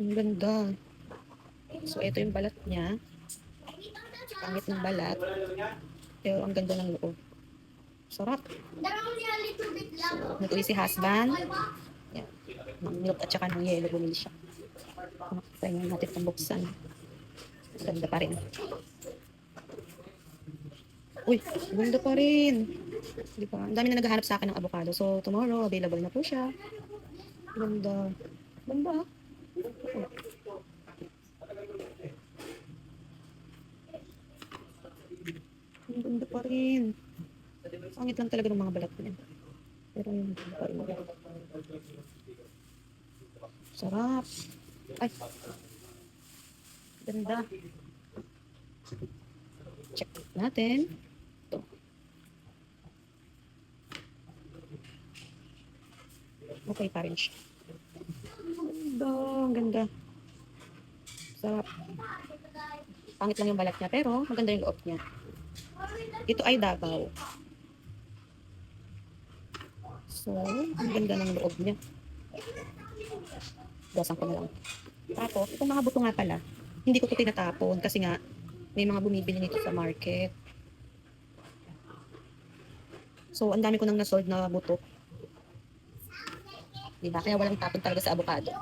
Ang ganda. So, ito yung balat niya. Pangit ng balat. Pero ang ganda ng loob. Sarap. So, nag-uwi si husband. Yan. Ng milk at saka ng yelo. Bumili siya. Try natin itong buksan. Ganda pa rin. Uy, ganda pa rin. Di ba? Ang dami na naghahanap sa akin ng avocado. So, tomorrow, available na po siya. Ganda. Ganda. Ang ganda pa rin. Pangit lang talaga ng mga balat niya. Pero yung ganda pa rin. Sarap. Ay, ganda. Check natin. Ito. Okay pa rin siya. Ganda. Ang ganda. Sarap. Pangit lang yung balat niya, pero maganda yung loob niya. Ito ay Davao. So, ang ganda ng loob niya. Gasan ko na lang. Tapos, itong mga buto nga pala, hindi ko ito tinatapon kasi nga, may mga bumibili nito sa market. So, ang dami ko nang nasold na buto. Diba? Kaya walang tapon talaga sa avocado.